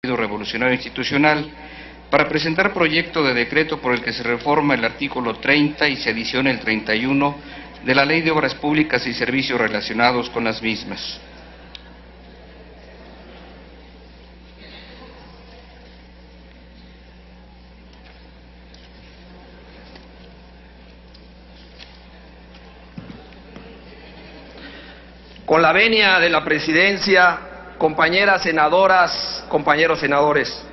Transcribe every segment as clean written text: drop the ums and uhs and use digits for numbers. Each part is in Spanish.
Revolucionario Institucional para presentar proyecto de decreto por el que se reforma el artículo 30 y se adiciona el 31 de la Ley de Obras Públicas y Servicios relacionados con las mismas. Con la venia de la presidencia, compañeras senadoras, compañeros senadores,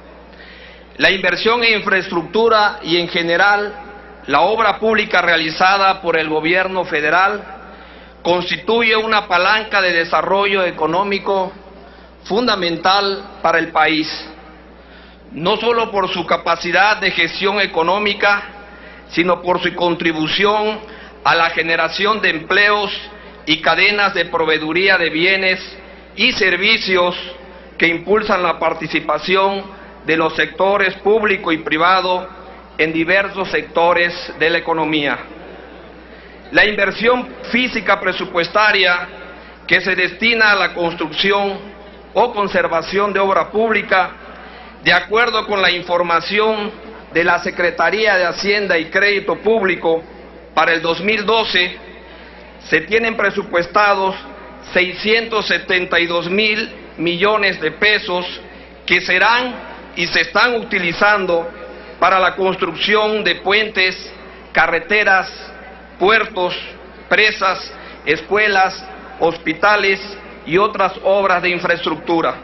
la inversión en infraestructura y en general la obra pública realizada por el gobierno federal constituye una palanca de desarrollo económico fundamental para el país, no solo por su capacidad de gestión económica, sino por su contribución a la generación de empleos y cadenas de proveeduría de bienes y servicios que impulsan la participación de los sectores público y privado en diversos sectores de la economía. La inversión física presupuestaria que se destina a la construcción o conservación de obra pública, de acuerdo con la información de la Secretaría de Hacienda y Crédito Público, para el 2012 se tienen presupuestados 672,000 millones de pesos que serán y se están utilizando para la construcción de puentes, carreteras, puertos, presas, escuelas, hospitales y otras obras de infraestructura.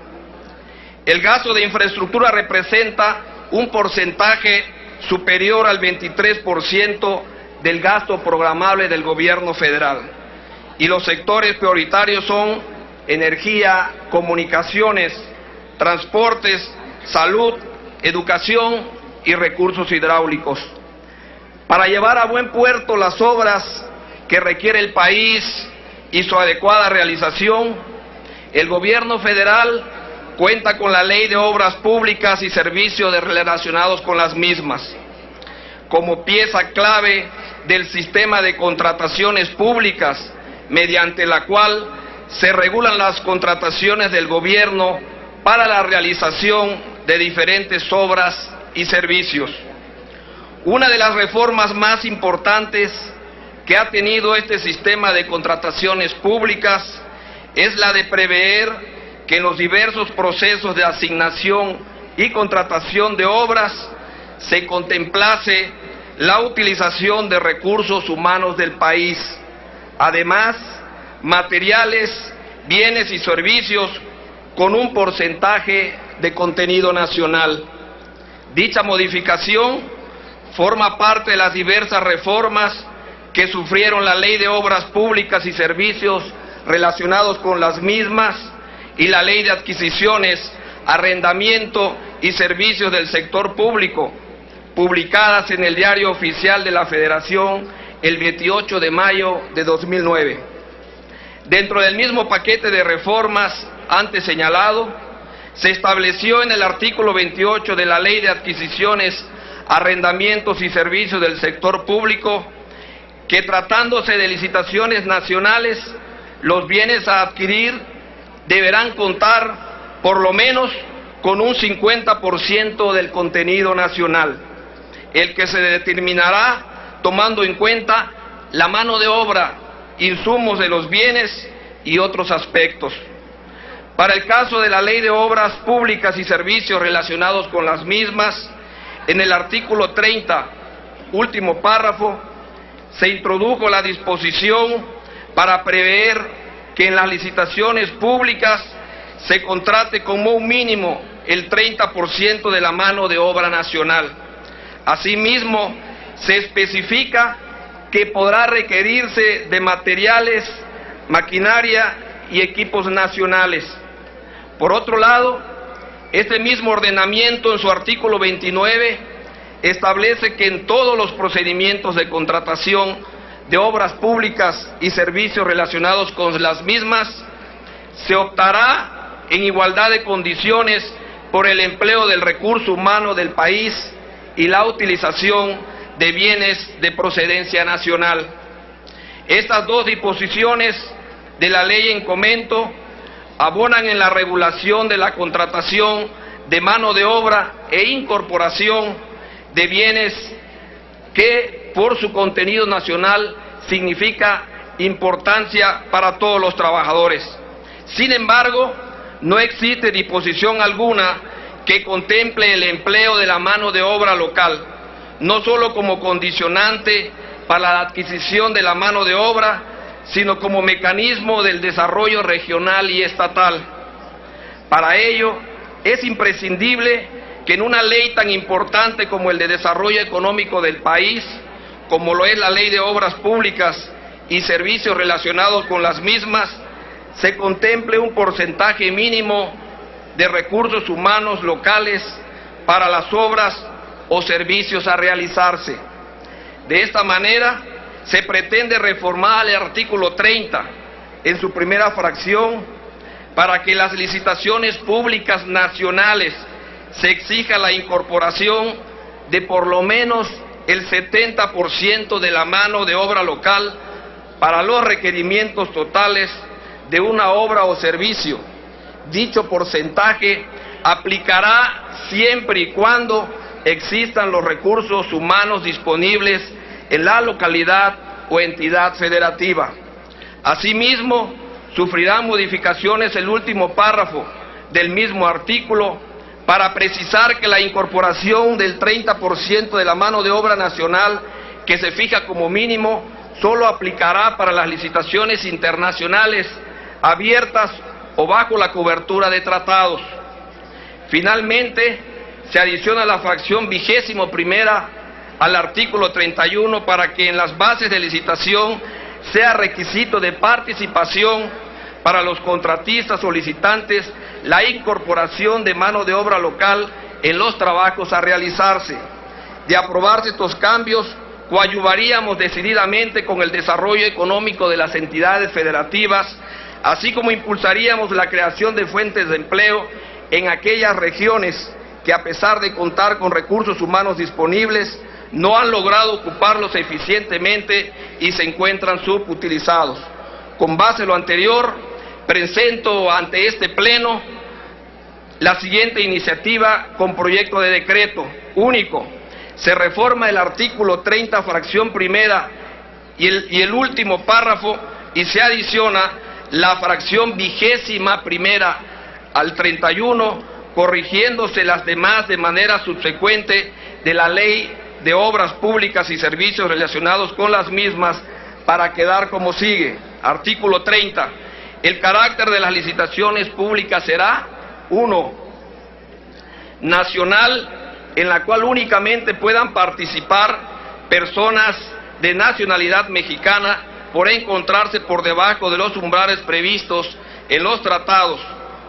El gasto de infraestructura representa un porcentaje superior al 23% del gasto programable del gobierno federal, y los sectores prioritarios son energía, comunicaciones, transportes, salud, educación y recursos hidráulicos. Para llevar a buen puerto las obras que requiere el país y su adecuada realización, el gobierno federal cuenta con la Ley de Obras Públicas y Servicios relacionados con las mismas, como pieza clave del sistema de contrataciones públicas, mediante la cual se regulan las contrataciones del gobierno para la realización de diferentes obras y servicios. Una de las reformas más importantes que ha tenido este sistema de contrataciones públicas es la de prever que en los diversos procesos de asignación y contratación de obras se contemplase la utilización de recursos humanos del país, además materiales, bienes y servicios con un porcentaje de contenido nacional. Dicha modificación forma parte de las diversas reformas que sufrieron la Ley de Obras Públicas y Servicios relacionados con las mismas y la Ley de Adquisiciones, Arrendamiento y Servicios del Sector Público, publicadas en el Diario Oficial de la Federación el 28 de mayo de 2009. Dentro del mismo paquete de reformas antes señalado, se estableció en el artículo 28 de la Ley de Adquisiciones, Arrendamientos y Servicios del Sector Público que, tratándose de licitaciones nacionales, los bienes a adquirir deberán contar por lo menos con un 50% del contenido nacional, el que se determinará tomando en cuenta la mano de obra, insumos de los bienes y otros aspectos. Para el caso de la Ley de Obras Públicas y Servicios relacionados con las mismas, en el artículo 30, último párrafo, se introdujo la disposición para prever que en las licitaciones públicas se contrate como un mínimo el 30% de la mano de obra nacional. Asimismo, se especifica que podrá requerirse de materiales, maquinaria y equipos nacionales. Por otro lado, este mismo ordenamiento en su artículo 29 establece que en todos los procedimientos de contratación de obras públicas y servicios relacionados con las mismas, se optará en igualdad de condiciones por el empleo del recurso humano del país y la utilización de bienes de procedencia nacional. Estas dos disposiciones de la ley en comento abonan en la regulación de la contratación de mano de obra e incorporación de bienes que por su contenido nacional significa importancia para todos los trabajadores. Sin embargo, no existe disposición alguna que contemple el empleo de la mano de obra local, no solo como condicionante para la adquisición de la mano de obra, sino como mecanismo del desarrollo regional y estatal. Para ello, es imprescindible que en una ley tan importante como el de desarrollo económico del país, como lo es la Ley de Obras Públicas y servicios relacionados con las mismas, se contemple un porcentaje mínimo de recursos humanos locales para las obras o servicios a realizarse. De esta manera, se pretende reformar el artículo 30 en su primera fracción para que las licitaciones públicas nacionales se exija la incorporación de por lo menos el 70% de la mano de obra local para los requerimientos totales de una obra o servicio. Dicho porcentaje aplicará siempre y cuando existan los recursos humanos disponibles en la localidad o entidad federativa. Asimismo, sufrirán modificaciones el último párrafo del mismo artículo para precisar que la incorporación del 30% de la mano de obra nacional que se fija como mínimo solo aplicará para las licitaciones internacionales abiertas o bajo la cobertura de tratados. Finalmente, se adiciona la fracción 21ª al artículo 31 para que en las bases de licitación sea requisito de participación para los contratistas o licitantes la incorporación de mano de obra local en los trabajos a realizarse. De aprobarse estos cambios, coadyuvaríamos decididamente con el desarrollo económico de las entidades federativas, así como impulsaríamos la creación de fuentes de empleo en aquellas regiones que, a pesar de contar con recursos humanos disponibles, no han logrado ocuparlos eficientemente y se encuentran subutilizados. Con base en lo anterior, presento ante este Pleno la siguiente iniciativa con proyecto de decreto único. Se reforma el artículo 30, fracción primera y el último párrafo, y se adiciona la fracción 21ª al 31, corrigiéndose las demás de manera subsecuente de la Ley de Obras Públicas y servicios relacionados con las mismas, para quedar como sigue. Artículo 30. El carácter de las licitaciones públicas será: 1. Nacional, en la cual únicamente puedan participar personas de nacionalidad mexicana por encontrarse por debajo de los umbrales previstos en los tratados,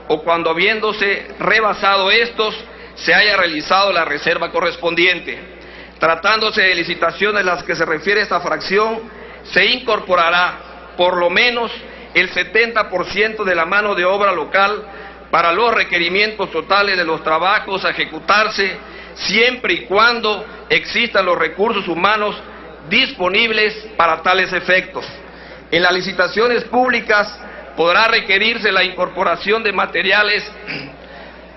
o cuando, habiéndose rebasado estos, se haya realizado la reserva correspondiente. Tratándose de licitaciones a las que se refiere esta fracción, se incorporará por lo menos el 70% de la mano de obra local para los requerimientos totales de los trabajos a ejecutarse, siempre y cuando existan los recursos humanos disponibles para tales efectos. En las licitaciones públicas podrá requerirse la incorporación de materiales,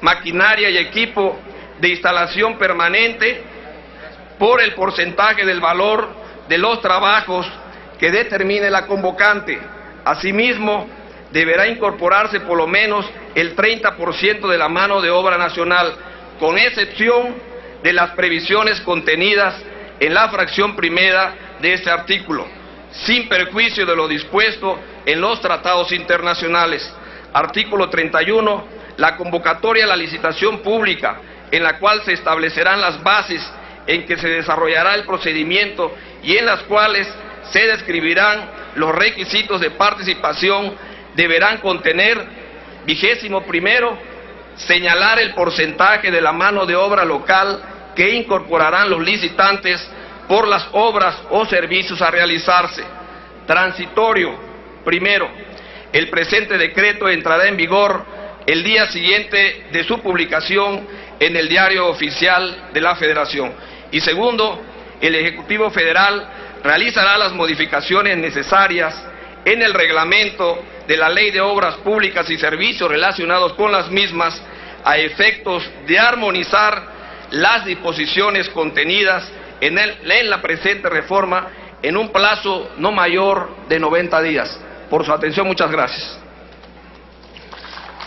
maquinaria y equipo de instalación permanente por el porcentaje del valor de los trabajos que determine la convocante. Asimismo, deberá incorporarse por lo menos el 30% de la mano de obra nacional, con excepción de las previsiones contenidas en la fracción primera de este artículo, sin perjuicio de lo dispuesto en los tratados internacionales. Artículo 31. La convocatoria a la licitación pública, en la cual se establecerán las bases en que se desarrollará el procedimiento y en las cuales se describirán los requisitos de participación, deberán contener: 21º, señalar el porcentaje de la mano de obra local que incorporarán los licitantes por las obras o servicios a realizarse. Transitorio. Primero, el presente decreto entrará en vigor el día siguiente de su publicación en el Diario Oficial de la Federación. Y segundo, el Ejecutivo Federal realizará las modificaciones necesarias en el reglamento de la Ley de Obras Públicas y servicios relacionados con las mismas, a efectos de armonizar las disposiciones contenidas en la presente reforma en un plazo no mayor de 90 días. Por su atención, muchas gracias.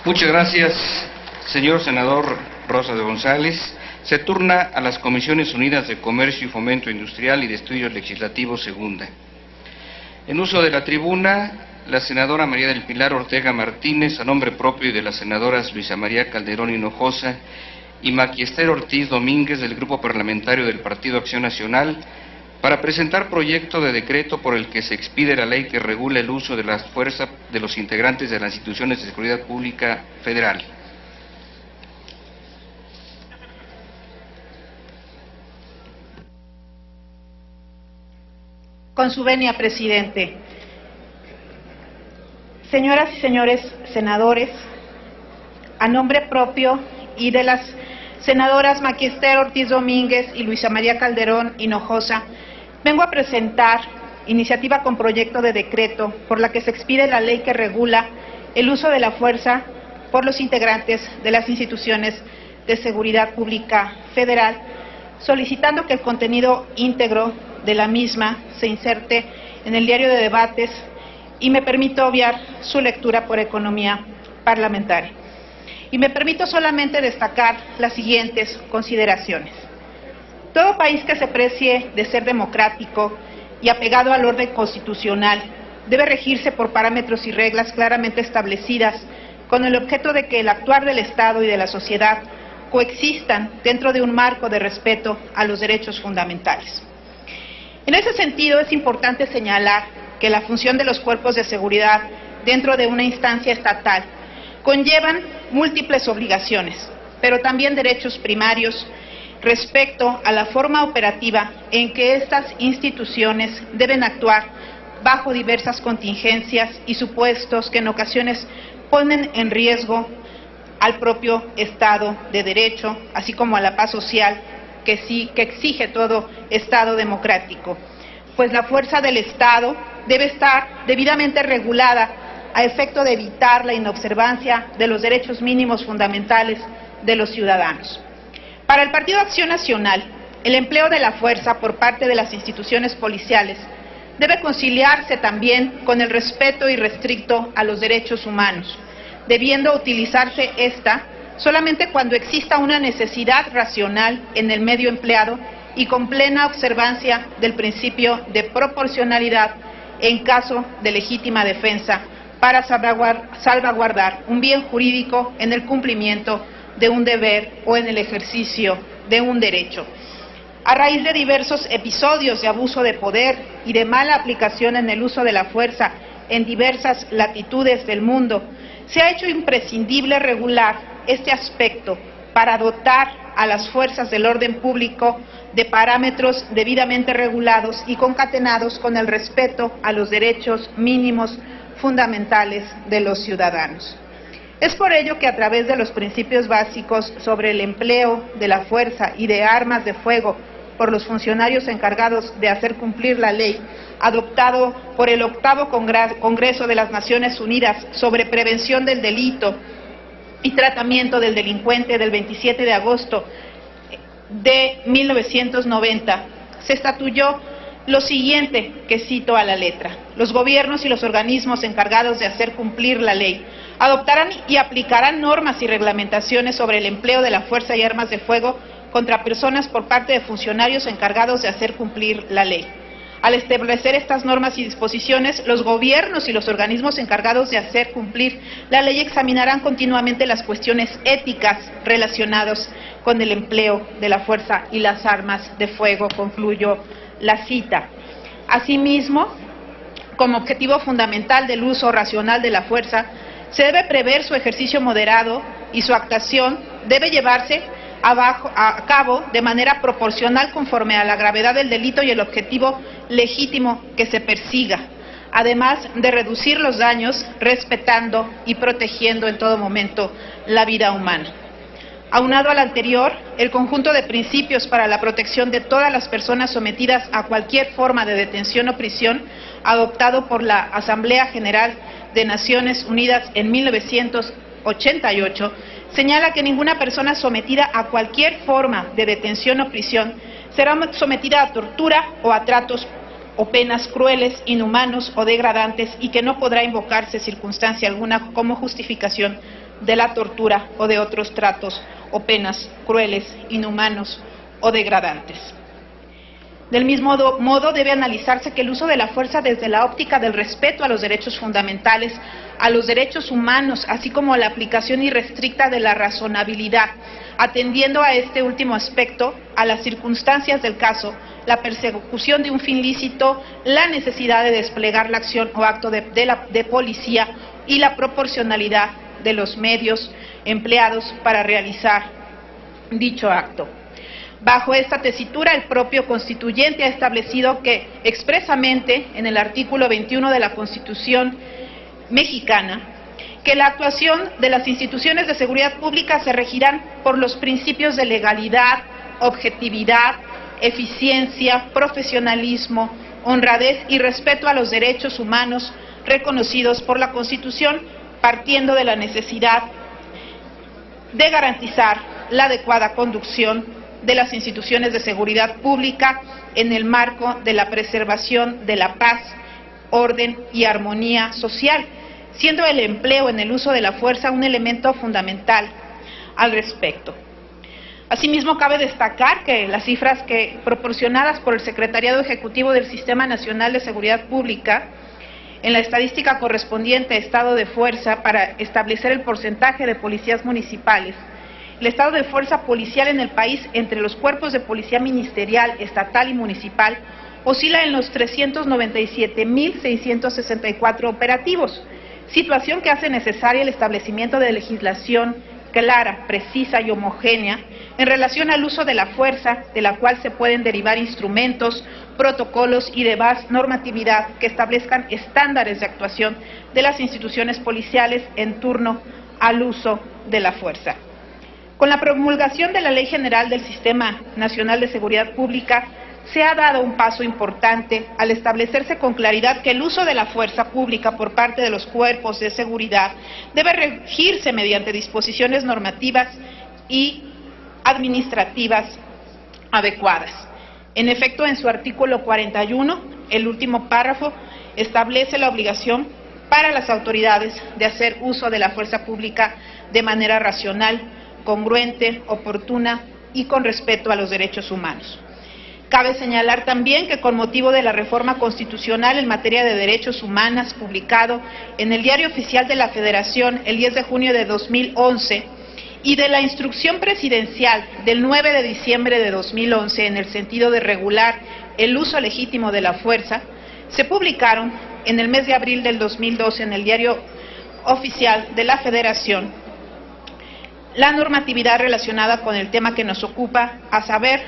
Muchas gracias, señor senador Rosas de González. Se turna a las Comisiones Unidas de Comercio y Fomento Industrial y de Estudios Legislativos segunda. En uso de la tribuna, la senadora María del Pilar Ortega Martínez, a nombre propio y de las senadoras Luisa María Calderón Hinojosa y Maquiester Ortiz Domínguez, del Grupo Parlamentario del Partido Acción Nacional, para presentar proyecto de decreto por el que se expide la ley que regula el uso de las fuerzas de los integrantes de las instituciones de seguridad pública federal. Con su venia, presidente. Señoras y señores senadores, a nombre propio y de las senadoras Maquiester Ortiz Domínguez y Luisa María Calderón Hinojosa, vengo a presentar iniciativa con proyecto de decreto por la que se expide la ley que regula el uso de la fuerza por los integrantes de las instituciones de seguridad pública federal, solicitando que el contenido íntegro de la misma se inserte en el diario de debates y me permito obviar su lectura por economía parlamentaria. Y me permito solamente destacar las siguientes consideraciones. Todo país que se precie de ser democrático y apegado al orden constitucional debe regirse por parámetros y reglas claramente establecidas con el objeto de que el actuar del Estado y de la sociedad coexistan dentro de un marco de respeto a los derechos fundamentales. En ese sentido, es importante señalar que la función de los cuerpos de seguridad dentro de una instancia estatal conllevan múltiples obligaciones, pero también derechos primarios respecto a la forma operativa en que estas instituciones deben actuar bajo diversas contingencias y supuestos que en ocasiones ponen en riesgo al propio Estado de Derecho, así como a la paz social que exige todo Estado democrático, pues la fuerza del Estado debe estar debidamente regulada a efecto de evitar la inobservancia de los derechos mínimos fundamentales de los ciudadanos. Para el Partido Acción Nacional, el empleo de la fuerza por parte de las instituciones policiales debe conciliarse también con el respeto irrestricto a los derechos humanos, debiendo utilizarse esta solamente cuando exista una necesidad racional en el medio empleado y con plena observancia del principio de proporcionalidad en caso de legítima defensa para salvaguardar un bien jurídico en el cumplimiento de un deber o en el ejercicio de un derecho. A raíz de diversos episodios de abuso de poder y de mala aplicación en el uso de la fuerza en diversas latitudes del mundo, se ha hecho imprescindible regular este aspecto para dotar a las fuerzas del orden público de parámetros debidamente regulados y concatenados con el respeto a los derechos mínimos fundamentales de los ciudadanos. Es por ello que a través de los principios básicos sobre el empleo de la fuerza y de armas de fuego por los funcionarios encargados de hacer cumplir la ley, adoptado por el 8º Congreso de las Naciones Unidas sobre prevención del delito y tratamiento del delincuente del 27 de agosto de 1990, se estatuyó lo siguiente, que cito a la letra: los gobiernos y los organismos encargados de hacer cumplir la ley adoptarán y aplicarán normas y reglamentaciones sobre el empleo de la fuerza y armas de fuego contra personas por parte de funcionarios encargados de hacer cumplir la ley. Al establecer estas normas y disposiciones, los gobiernos y los organismos encargados de hacer cumplir la ley examinarán continuamente las cuestiones éticas relacionadas con el empleo de la fuerza y las armas de fuego, concluyo la cita. Asimismo, como objetivo fundamental del uso racional de la fuerza, se debe prever su ejercicio moderado y su actuación debe llevarse a cabo de manera proporcional conforme a la gravedad del delito y el objetivo legítimo que se persiga, además de reducir los daños respetando y protegiendo en todo momento la vida humana. Aunado al anterior, el conjunto de principios para la protección de todas las personas sometidas a cualquier forma de detención o prisión, adoptado por la Asamblea General de Naciones Unidas en 1988, señala que ninguna persona sometida a cualquier forma de detención o prisión será sometida a tortura o a tratos o penas crueles, inhumanos o degradantes, y que no podrá invocarse circunstancia alguna como justificación de la tortura o de otros tratos o penas crueles, inhumanos o degradantes. Del mismo modo, debe analizarse que el uso de la fuerza desde la óptica del respeto a los derechos fundamentales, a los derechos humanos, así como a la aplicación irrestricta de la razonabilidad, atendiendo a este último aspecto, a las circunstancias del caso, la persecución de un fin lícito, la necesidad de desplegar la acción o acto de policía y la proporcionalidad de los medios empleados para realizar dicho acto. Bajo esta tesitura, el propio constituyente ha establecido que expresamente en el artículo 21 de la Constitución mexicana, que la actuación de las instituciones de seguridad pública se regirán por los principios de legalidad, objetividad, eficiencia, profesionalismo, honradez y respeto a los derechos humanos reconocidos por la Constitución, partiendo de la necesidad de garantizar la adecuada conducción de las instituciones de seguridad pública en el marco de la preservación de la paz, orden y armonía social, siendo el empleo en el uso de la fuerza un elemento fundamental al respecto. Asimismo, cabe destacar que las cifras proporcionadas por el Secretariado Ejecutivo del Sistema Nacional de Seguridad Pública en la estadística correspondiente a estado de fuerza para establecer el porcentaje de policías municipales, el estado de fuerza policial en el país entre los cuerpos de policía ministerial, estatal y municipal oscila en los 397.664 operativos, situación que hace necesaria el establecimiento de legislación clara, precisa y homogénea en relación al uso de la fuerza, de la cual se pueden derivar instrumentos, protocolos y demás normatividad que establezcan estándares de actuación de las instituciones policiales en torno al uso de la fuerza. Con la promulgación de la Ley General del Sistema Nacional de Seguridad Pública, se ha dado un paso importante al establecerse con claridad que el uso de la fuerza pública por parte de los cuerpos de seguridad debe regirse mediante disposiciones normativas y administrativas adecuadas. En efecto, en su artículo 41, el último párrafo establece la obligación para las autoridades de hacer uso de la fuerza pública de manera racional, congruente, oportuna y con respeto a los derechos humanos. Cabe señalar también que con motivo de la reforma constitucional en materia de derechos humanos publicado en el Diario Oficial de la Federación el 10 de junio de 2011 y de la instrucción presidencial del 9 de diciembre de 2011 en el sentido de regular el uso legítimo de la fuerza, se publicaron en el mes de abril del 2012 en el Diario Oficial de la Federación la normatividad relacionada con el tema que nos ocupa, a saber,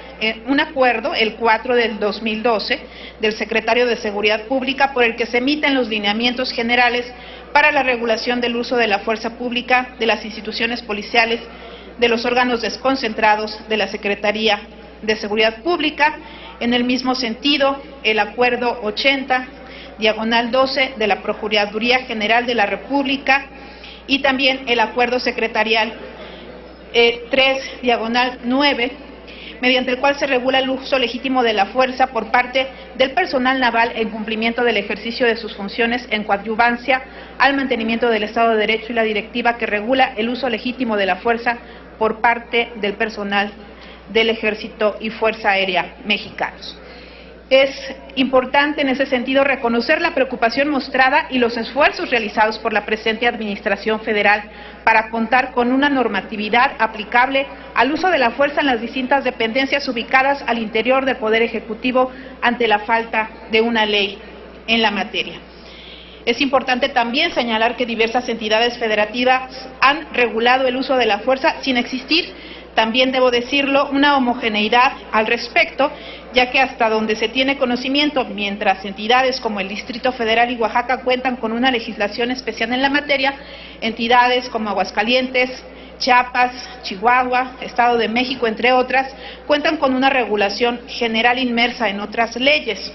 un acuerdo, el 4 del 2012, del Secretario de Seguridad Pública, por el que se emiten los lineamientos generales para la regulación del uso de la fuerza pública de las instituciones policiales, de los órganos desconcentrados de la Secretaría de Seguridad Pública. En el mismo sentido, el Acuerdo 80/12 de la Procuraduría General de la República y también el Acuerdo Secretarial 3/9, mediante el cual se regula el uso legítimo de la fuerza por parte del personal naval en cumplimiento del ejercicio de sus funciones en coadyuvancia al mantenimiento del Estado de Derecho, y la directiva que regula el uso legítimo de la fuerza por parte del personal del Ejército y Fuerza Aérea mexicanos. Es importante en ese sentido reconocer la preocupación mostrada y los esfuerzos realizados por la presente Administración Federal para contar con una normatividad aplicable al uso de la fuerza en las distintas dependencias ubicadas al interior del Poder Ejecutivo ante la falta de una ley en la materia. Es importante también señalar que diversas entidades federativas han regulado el uso de la fuerza sin existir, también debo decirlo, una homogeneidad al respecto, ya que hasta donde se tiene conocimiento, mientras entidades como el Distrito Federal y Oaxaca cuentan con una legislación especial en la materia, entidades como Aguascalientes, Chiapas, Chihuahua, Estado de México, entre otras, cuentan con una regulación general inmersa en otras leyes.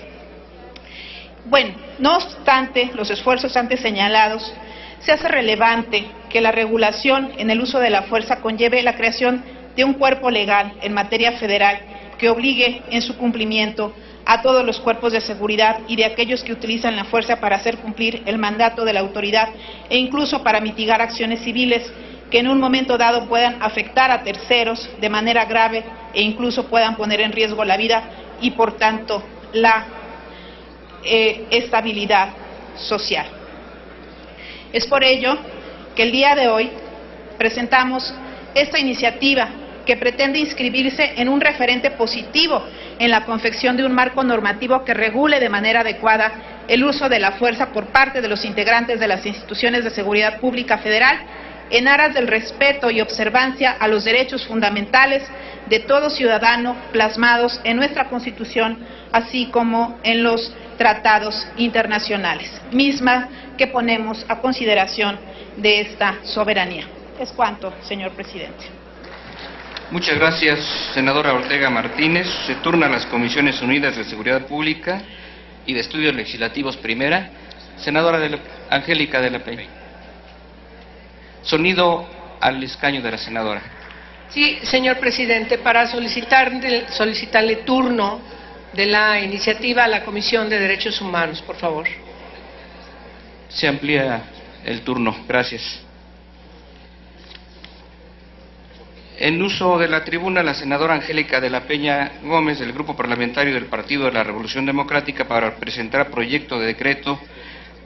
Bueno, no obstante los esfuerzos antes señalados, se hace relevante que la regulación en el uso de la fuerza conlleve la creación de un cuerpo legal en materia federal que obligue en su cumplimiento a todos los cuerpos de seguridad y de aquellos que utilizan la fuerza para hacer cumplir el mandato de la autoridad e incluso para mitigar acciones civiles que en un momento dado puedan afectar a terceros de manera grave e incluso puedan poner en riesgo la vida y por tanto la estabilidad social. Es por ello que el día de hoy presentamos esta iniciativa que pretende inscribirse en un referente positivo en la confección de un marco normativo que regule de manera adecuada el uso de la fuerza por parte de los integrantes de las instituciones de seguridad pública federal en aras del respeto y observancia a los derechos fundamentales de todo ciudadano plasmados en nuestra Constitución, así como en los tratados internacionales, misma que ponemos a consideración de esta soberanía. Es cuanto, señor presidente. Muchas gracias, senadora Ortega Martínez. Se turna a las Comisiones Unidas de Seguridad Pública y de Estudios Legislativos primera. Senadora Angélica de la Peña. Sonido al escaño de la senadora. Sí, señor presidente, para solicitarle turno de la iniciativa a la Comisión de Derechos Humanos, por favor. Se amplía el turno. Gracias. En uso de la tribuna, la senadora Angélica de la Peña Gómez, del Grupo Parlamentario del Partido de la Revolución Democrática, para presentar proyecto de decreto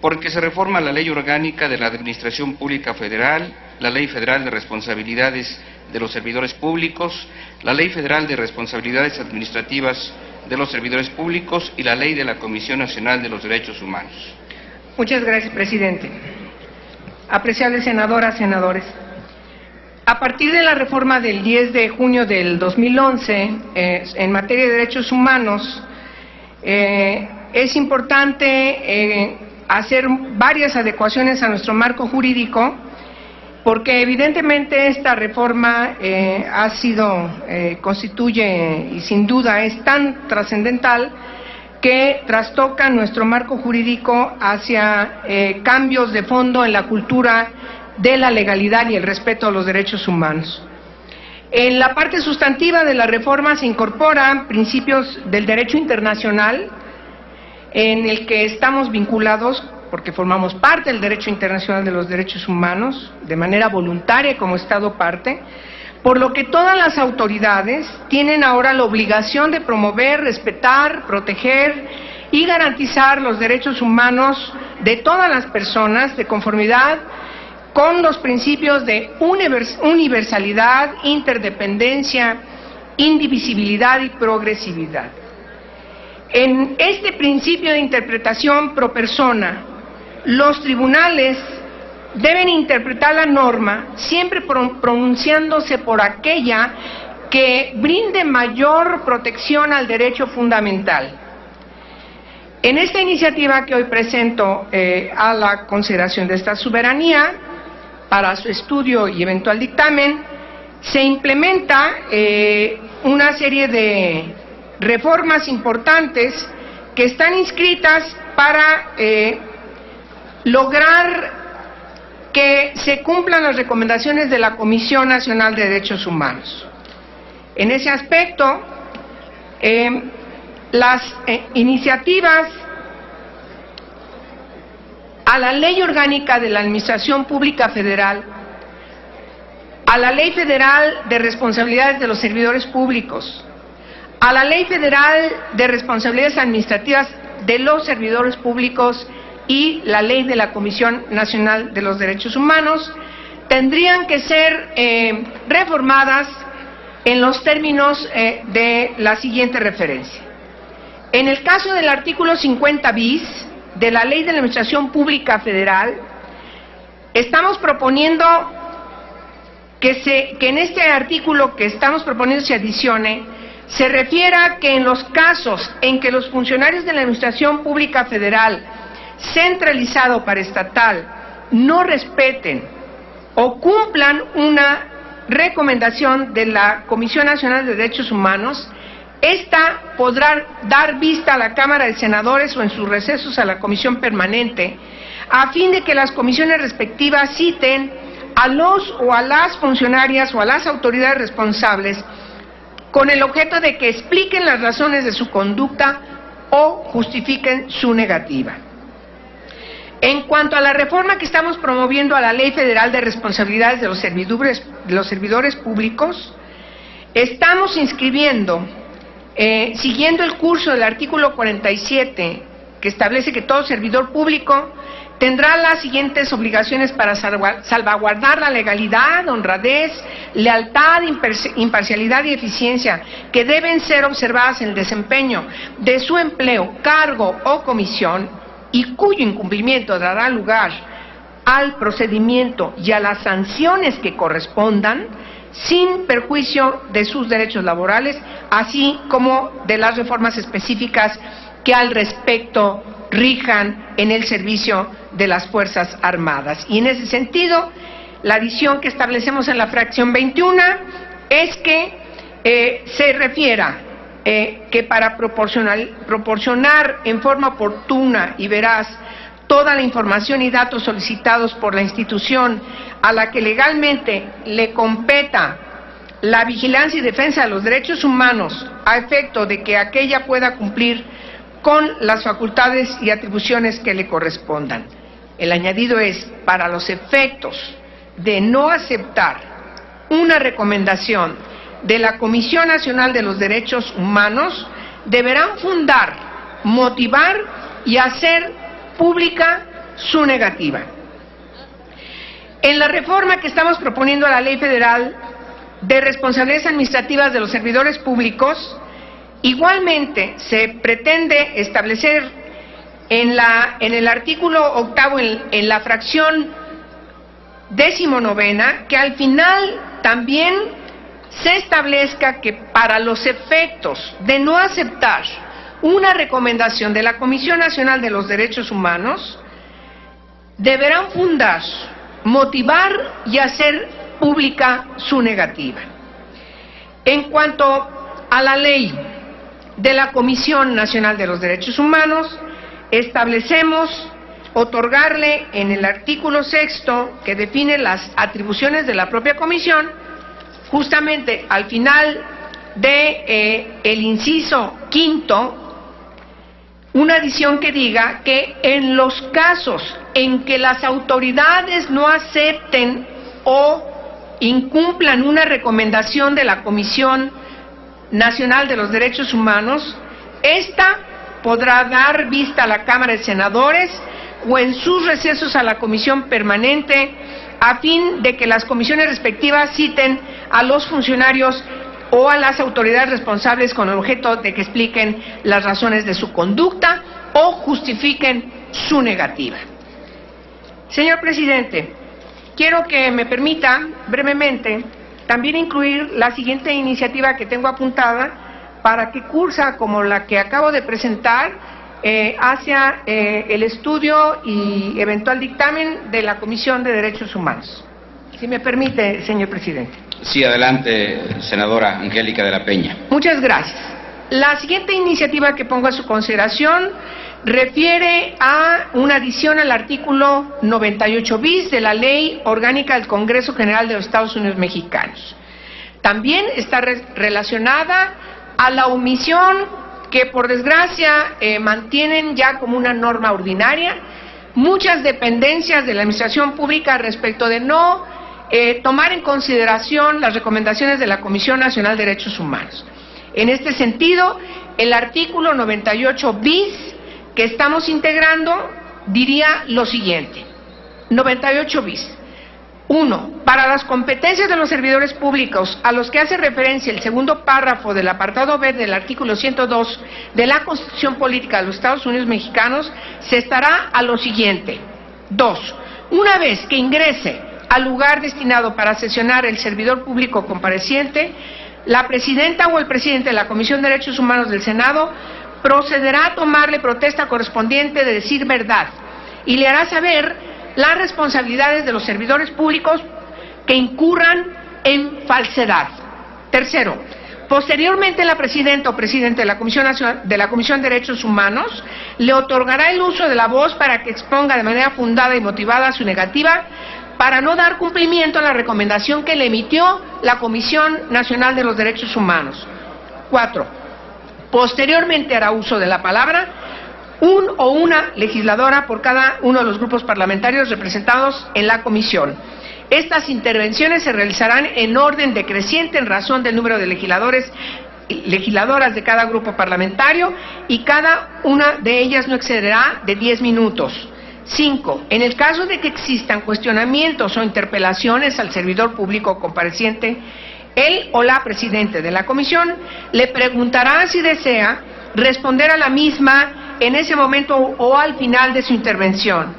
por el que se reforma la Ley Orgánica de la Administración Pública Federal, la Ley Federal de Responsabilidades de los Servidores Públicos, la Ley Federal de Responsabilidades Administrativas de los Servidores Públicos y la Ley de la Comisión Nacional de los Derechos Humanos. Muchas gracias, presidente. Apreciables senadoras, senadores. A partir de la reforma del 10 de junio del 2011 en materia de derechos humanos, es importante hacer varias adecuaciones a nuestro marco jurídico, porque evidentemente esta reforma constituye y sin duda es tan trascendental que trastoca nuestro marco jurídico hacia cambios de fondo en la cultura de la legalidad y el respeto a los derechos humanos. En la parte sustantiva de la reforma se incorporan principios del derecho internacional en el que estamos vinculados porque formamos parte del derecho internacional de los derechos humanos de manera voluntaria como Estado parte, por lo que todas las autoridades tienen ahora la obligación de promover, respetar, proteger y garantizar los derechos humanos de todas las personas de conformidad con los principios de universalidad, interdependencia, indivisibilidad y progresividad. En este principio de interpretación pro persona, los tribunales deben interpretar la norma siempre pronunciándose por aquella que brinde mayor protección al derecho fundamental. En esta iniciativa que hoy presento a la consideración de esta soberanía, para su estudio y eventual dictamen, se implementa una serie de reformas importantes que están inscritas para lograr que se cumplan las recomendaciones de la Comisión Nacional de Derechos Humanos. En ese aspecto, las iniciativas a la Ley Orgánica de la Administración Pública Federal, a la Ley Federal de Responsabilidades de los Servidores Públicos, a la Ley Federal de Responsabilidades Administrativas de los Servidores Públicos y la Ley de la Comisión Nacional de los Derechos Humanos, tendrían que ser reformadas en los términos de la siguiente referencia. En el caso del artículo 50 bis de la Ley de la Administración Pública Federal, estamos proponiendo que en este artículo que estamos proponiendo se adicione, se refiera que en los casos en que los funcionarios de la Administración Pública Federal, centralizado o paraestatal, no respeten o cumplan una recomendación de la Comisión Nacional de Derechos Humanos, esta podrá dar vista a la Cámara de Senadores o en sus recesos a la Comisión Permanente a fin de que las comisiones respectivas citen a los o a las funcionarias o a las autoridades responsables con el objeto de que expliquen las razones de su conducta o justifiquen su negativa. En cuanto a la reforma que estamos promoviendo a la Ley Federal de Responsabilidades de los Servidores Públicos, estamos inscribiendo, siguiendo el curso del artículo 47, que establece que todo servidor público tendrá las siguientes obligaciones para salvaguardar la legalidad, honradez, lealtad, imparcialidad y eficiencia, que deben ser observadas en el desempeño de su empleo, cargo o comisión, y cuyo incumplimiento dará lugar al procedimiento y a las sanciones que correspondan, sin perjuicio de sus derechos laborales, así como de las reformas específicas que al respecto rijan en el servicio de las Fuerzas Armadas. Y en ese sentido, la adición que establecemos en la fracción 21 es que se refiera que para proporcionar en forma oportuna y veraz toda la información y datos solicitados por la institución a la que legalmente le competa la vigilancia y defensa de los derechos humanos, a efecto de que aquella pueda cumplir con las facultades y atribuciones que le correspondan. El añadido es, para los efectos de no aceptar una recomendación de la Comisión Nacional de los Derechos Humanos, deberán fundar, motivar y hacer pública su negativa. En la reforma que estamos proponiendo a la Ley Federal de Responsabilidades Administrativas de los Servidores Públicos, igualmente se pretende establecer en el artículo 8, en la fracción 19, que al final también se establezca que para los efectos de no aceptar una recomendación de la Comisión Nacional de los Derechos Humanos, deberán fundar, motivar y hacer pública su negativa. En cuanto a la ley de la Comisión Nacional de los Derechos Humanos, establecemos otorgarle en el artículo 6, que define las atribuciones de la propia comisión, justamente al final de el inciso 5, una adición que diga que en los casos en que las autoridades no acepten o incumplan una recomendación de la Comisión Nacional de los Derechos Humanos, esta podrá dar vista a la Cámara de Senadores o en sus recesos a la Comisión Permanente, a fin de que las comisiones respectivas citen a los funcionarios o a las autoridades responsables con el objeto de que expliquen las razones de su conducta o justifiquen su negativa. Señor presidente, quiero que me permita brevemente también incluir la siguiente iniciativa que tengo apuntada para que cursa como la que acabo de presentar hacia el estudio y eventual dictamen de la Comisión de Derechos Humanos. Si me permite, señor presidente. Sí, adelante, senadora Angélica de la Peña. Muchas gracias. La siguiente iniciativa que pongo a su consideración refiere a una adición al artículo 98 bis de la Ley Orgánica del Congreso General de los Estados Unidos Mexicanos. También está relacionada a la omisión que por desgracia mantienen ya como una norma ordinaria muchas dependencias de la administración pública respecto de no tomar en consideración las recomendaciones de la Comisión Nacional de Derechos Humanos. En este sentido, el artículo 98 bis que estamos integrando diría lo siguiente: 98 bis. 1. Para las competencias de los servidores públicos a los que hace referencia el segundo párrafo del apartado B del artículo 102 de la Constitución Política de los Estados Unidos Mexicanos, se estará a lo siguiente. 2. Una vez que ingrese al lugar destinado para sesionar el servidor público compareciente, la presidenta o el presidente de la Comisión de Derechos Humanos del Senado procederá a tomarle protesta correspondiente de decir verdad y le hará saber las responsabilidades de los servidores públicos que incurran en falsedad. Tercero, Posteriormente, la presidenta o presidente de la Comisión de Derechos Humanos le otorgará el uso de la voz para que exponga de manera fundada y motivada su negativa para no dar cumplimiento a la recomendación que le emitió la Comisión Nacional de los Derechos Humanos. 4. Posteriormente hará uso de la palabra un o una legisladora por cada uno de los grupos parlamentarios representados en la comisión. Estas intervenciones se realizarán en orden decreciente en razón del número de legisladoras de cada grupo parlamentario y cada una de ellas no excederá de 10 minutos. 5. En el caso de que existan cuestionamientos o interpelaciones al servidor público compareciente, él o la presidente de la comisión le preguntará si desea responder a la misma en ese momento o al final de su intervención.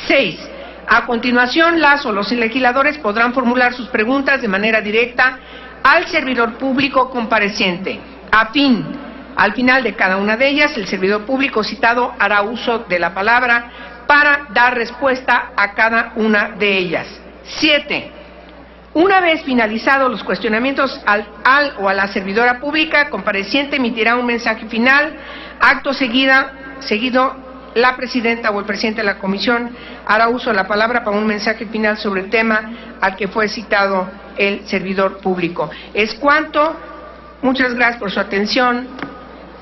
6. A continuación, las o los legisladores podrán formular sus preguntas de manera directa al servidor público compareciente. Al final de cada una de ellas, el servidor público citado hará uso de la palabra para dar respuesta a cada una de ellas. 7. Una vez finalizados los cuestionamientos al o a la servidora pública compareciente emitirá un mensaje final. Acto seguido, la presidenta o el presidente de la comisión hará uso de la palabra para un mensaje final sobre el tema al que fue citado el servidor público. Es cuanto. Muchas gracias por su atención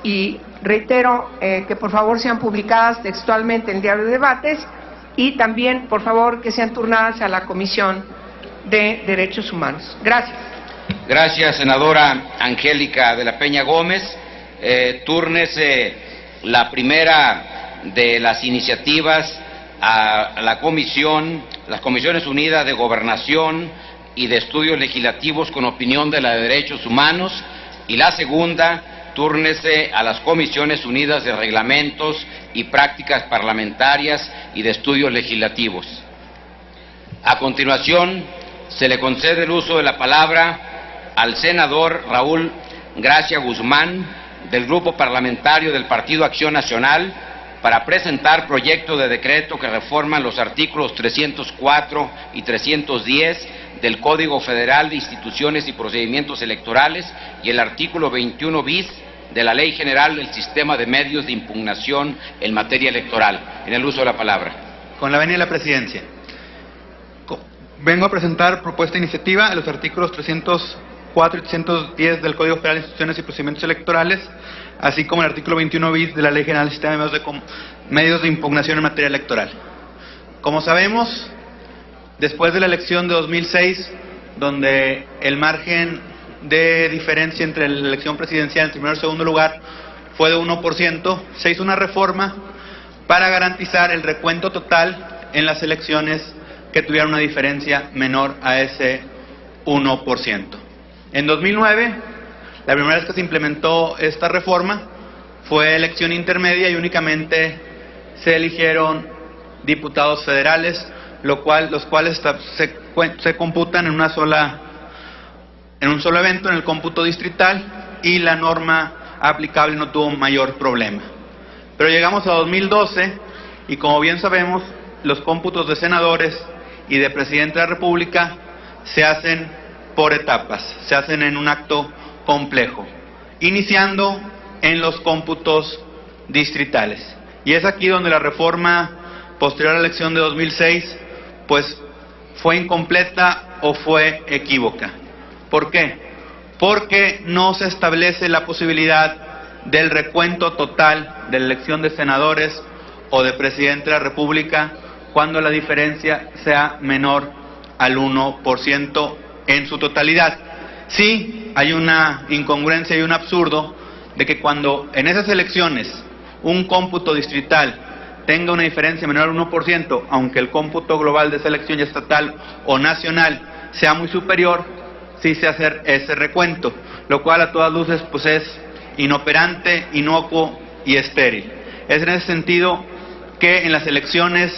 y reitero que por favor sean publicadas textualmente en el diario de debates y también por favor que sean turnadas a la Comisión de Derechos Humanos. Gracias. Gracias, senadora Angélica de la Peña Gómez. Túrnese la primera de las iniciativas a la comisión, las Comisiones Unidas de Gobernación y de Estudios Legislativos con opinión de la de Derechos Humanos, y la segunda, túrnese a las Comisiones Unidas de Reglamentos y Prácticas Parlamentarias y de Estudios Legislativos. A continuación, se le concede el uso de la palabra al senador Raúl Gracia Guzmán, del Grupo Parlamentario del Partido Acción Nacional, para presentar proyecto de decreto que reforman los artículos 304 y 310 del Código Federal de Instituciones y Procedimientos Electorales y el artículo 21 bis de la Ley General del Sistema de Medios de Impugnación en materia electoral. En el uso de la palabra. Con la venia de la Presidencia. Vengo a presentar propuesta de iniciativa a los artículos 304 y 310 del Código Federal de Instituciones y Procedimientos Electorales, así como el artículo 21 bis de la Ley General del Sistema de Medios de Impugnación en materia electoral. Como sabemos, después de la elección de 2006, donde el margen de diferencia entre la elección presidencial en primer y segundo lugar fue de 1%, se hizo una reforma para garantizar el recuento total en las elecciones que tuvieran una diferencia menor a ese 1%. En 2009, la primera vez que se implementó esta reforma fue elección intermedia y únicamente se eligieron diputados federales, los cuales se computan en un solo evento, en el cómputo distrital, y la norma aplicable no tuvo mayor problema. Pero llegamos a 2012 y, como bien sabemos, los cómputos de senadores y de presidente de la República se hacen por etapas, se hacen en un acto complejo, iniciando en los cómputos distritales. Y es aquí donde la reforma posterior a la elección de 2006 pues fue incompleta o fue equívoca. ¿Por qué? Porque no se establece la posibilidad del recuento total de la elección de senadores o de presidente de la República cuando la diferencia sea menor al 1% en su totalidad. Sí, hay una incongruencia y un absurdo de que cuando en esas elecciones un cómputo distrital tenga una diferencia menor al 1%, aunque el cómputo global de esa elección ya estatal o nacional sea muy superior, sí se hace ese recuento, lo cual a todas luces pues es inoperante, inocuo y estéril. Es en ese sentido que en las elecciones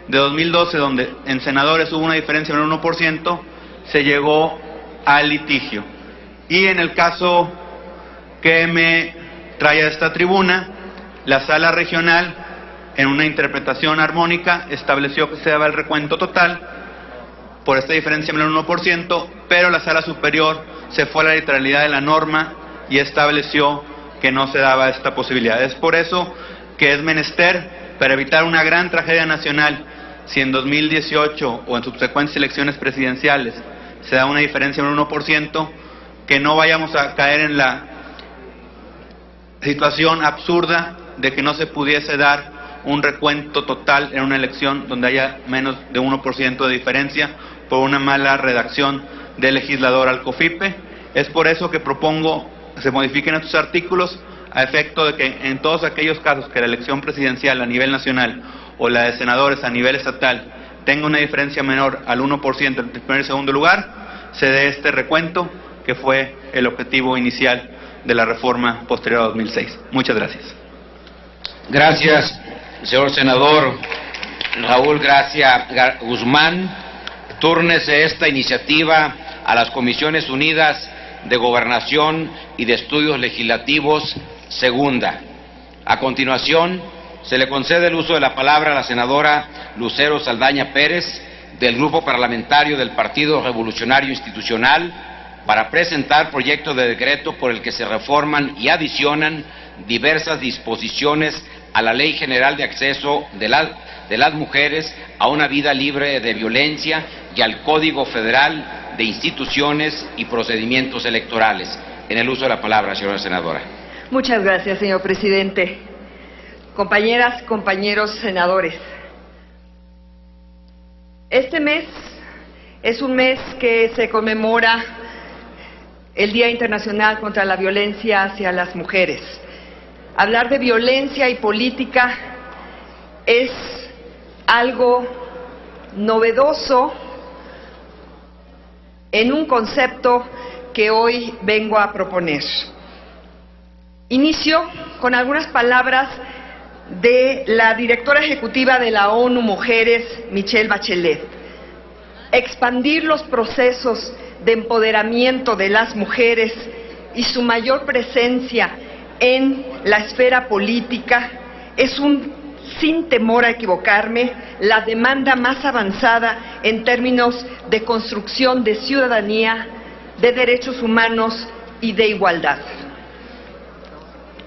de 2012, donde en senadores hubo una diferencia menor al 1%, se llegó al litigio. Y en el caso que me trae a esta tribuna, la sala regional, en una interpretación armónica, estableció que se daba el recuento total por esta diferencia menor al 1%, pero la sala superior se fue a la literalidad de la norma y estableció que no se daba esta posibilidad. Es por eso que es menester, para evitar una gran tragedia nacional, si en 2018 o en subsecuentes elecciones presidenciales se da una diferencia de un 1%, que no vayamos a caer en la situación absurda de que no se pudiese dar un recuento total en una elección donde haya menos de 1% de diferencia por una mala redacción del legislador al COFIPE. Es por eso que propongo que se modifiquen estos artículos a efecto de que en todos aquellos casos que la elección presidencial a nivel nacional o la de senadores a nivel estatal tenga una diferencia menor al 1% entre el primer y segundo lugar, se dé este recuento que fue el objetivo inicial de la reforma posterior a 2006. Muchas gracias. Gracias, señor senador Raúl Gracia Guzmán. Túrnese esta iniciativa a las Comisiones Unidas de Gobernación y de Estudios Legislativos, segunda. A continuación, se le concede el uso de la palabra a la senadora Lucero Saldaña Pérez, del Grupo Parlamentario del Partido Revolucionario Institucional, para presentar proyecto de decreto por el que se reforman y adicionan diversas disposiciones a la Ley General de Acceso de las Mujeres a una vida libre de violencia y al Código Federal de Instituciones y Procedimientos Electorales. En el uso de la palabra, señora senadora. Muchas gracias, señor presidente. Compañeras, compañeros senadores, este mes es un mes que se conmemora el Día Internacional contra la Violencia hacia las Mujeres. Hablar de violencia y política es algo novedoso en un concepto que hoy vengo a proponer. Inicio con algunas palabras de la directora ejecutiva de la ONU Mujeres, Michelle Bachelet. Expandir los procesos de empoderamiento de las mujeres y su mayor presencia en la esfera política es sin temor a equivocarme, la demanda más avanzada en términos de construcción de ciudadanía, de derechos humanos y de igualdad.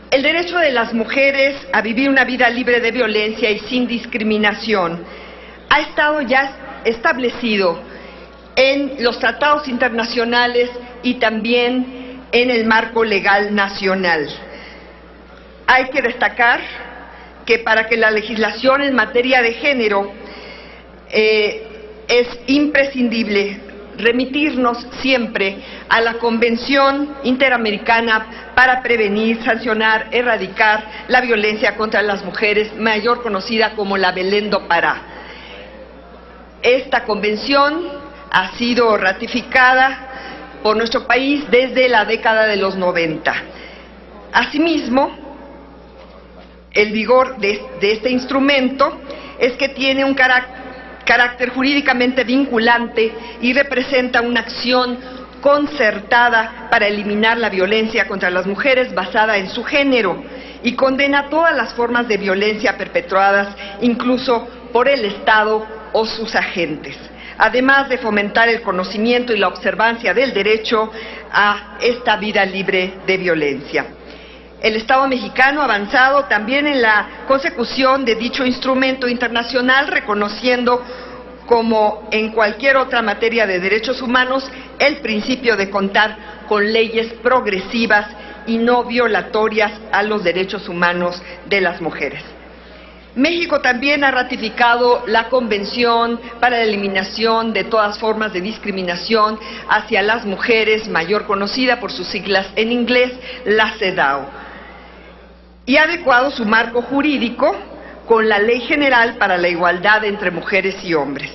El derecho de las mujeres a vivir una vida libre de violencia y sin discriminación ha estado ya establecido en los tratados internacionales y también en el marco legal nacional. Hay que destacar que para que la legislación en materia de género es imprescindible remitirnos siempre a la Convención Interamericana para prevenir, sancionar, erradicar la violencia contra las mujeres, mayor conocida como la Belén do Pará. Esta convención ha sido ratificada por nuestro país desde la década de los 90. Asimismo, el vigor de este instrumento es que tiene un carácter jurídicamente vinculante y representa una acción concertada para eliminar la violencia contra las mujeres basada en su género y condena todas las formas de violencia perpetradas, incluso por el Estado o sus agentes, además de fomentar el conocimiento y la observancia del derecho a esta vida libre de violencia. El Estado mexicano ha avanzado también en la consecución de dicho instrumento internacional, reconociendo, como en cualquier otra materia de derechos humanos, el principio de contar con leyes progresivas y no violatorias a los derechos humanos de las mujeres. México también ha ratificado la Convención para la Eliminación de todas formas de discriminación hacia las mujeres, mayor conocida por sus siglas en inglés, la CEDAW, y ha adecuado su marco jurídico con la Ley General para la Igualdad entre Mujeres y Hombres.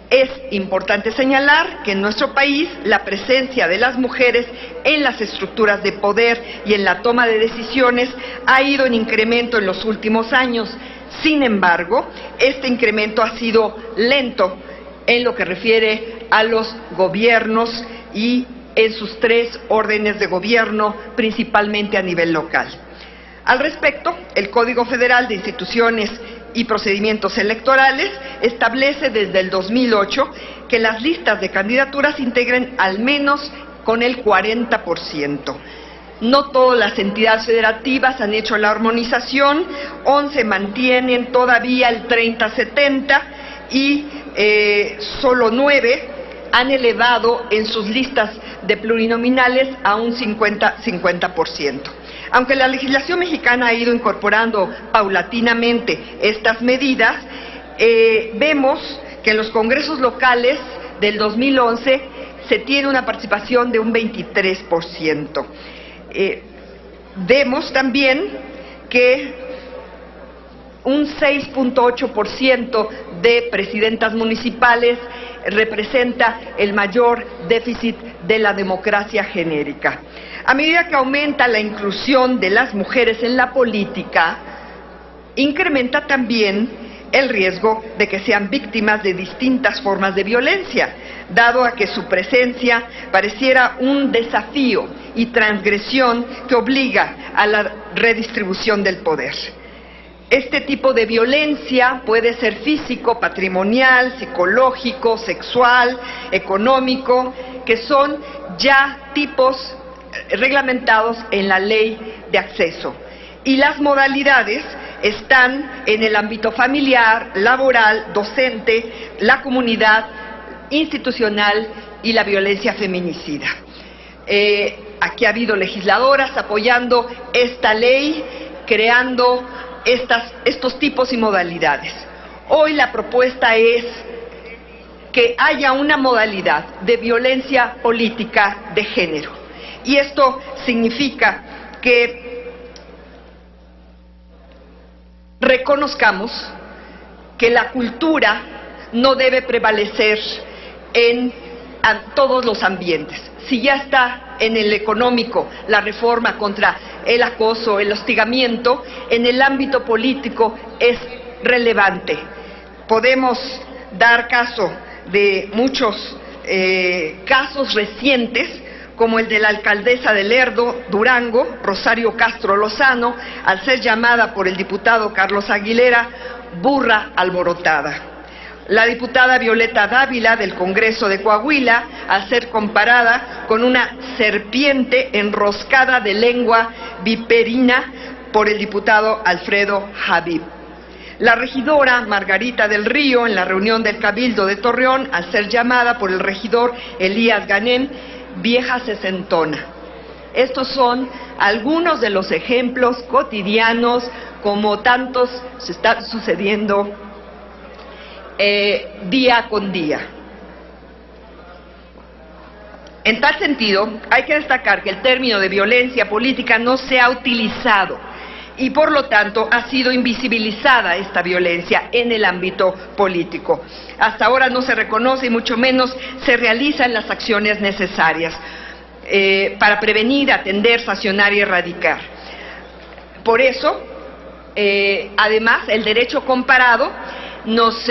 Es importante señalar que en nuestro país la presencia de las mujeres en las estructuras de poder y en la toma de decisiones ha ido en incremento en los últimos años. Sin embargo, este incremento ha sido lento en lo que refiere a los gobiernos y en sus tres órdenes de gobierno, principalmente a nivel local. Al respecto, el Código Federal de Instituciones y Procedimientos Electorales establece desde el 2008 que las listas de candidaturas integren al menos con el 40%. No todas las entidades federativas han hecho la armonización, 11 mantienen todavía el 30-70 y solo 9 han elevado en sus listas de plurinominales a un 50%. Aunque la legislación mexicana ha ido incorporando paulatinamente estas medidas, vemos que en los congresos locales del 2011 se tiene una participación de un 23%. Vemos también que un 6.8% de presidentas municipales representa el mayor déficit de la democracia genérica. A medida que aumenta la inclusión de las mujeres en la política, incrementa también el riesgo de que sean víctimas de distintas formas de violencia, dado a que su presencia pareciera un desafío y transgresión que obliga a la redistribución del poder. Este tipo de violencia puede ser físico, patrimonial, psicológico, sexual, económico, que son ya tipos reglamentados en la ley de acceso. Y las modalidades están en el ámbito familiar, laboral, docente, la comunidad, institucional y la violencia feminicida. Aquí ha habido legisladoras apoyando esta ley, creando estos tipos y modalidades. Hoy la propuesta es que haya una modalidad de violencia política de género. Y esto significa que reconozcamos que la cultura no debe prevalecer en todos los ambientes. Si ya está en el económico la reforma contra el acoso, el hostigamiento, en el ámbito político es relevante. Podemos dar caso de muchos casos recientes, como el de la alcaldesa de Lerdo, Durango, Rosario Castro Lozano, al ser llamada por el diputado Carlos Aguilera burra alborotada. La diputada Violeta Dávila del Congreso de Coahuila, al ser comparada con una serpiente enroscada de lengua viperina por el diputado Alfredo Habib. La regidora Margarita del Río, en la reunión del Cabildo de Torreón, al ser llamada por el regidor Elías Ganem vieja sesentona. Estos son algunos de los ejemplos cotidianos, como tantos se están sucediendo día con día. En tal sentido, hay que destacar que el término de violencia política no se ha utilizado y por lo tanto ha sido invisibilizada esta violencia en el ámbito político. Hasta ahora no se reconoce y mucho menos se realizan las acciones necesarias para prevenir, atender, sancionar y erradicar. Por eso, además, el derecho comparado nos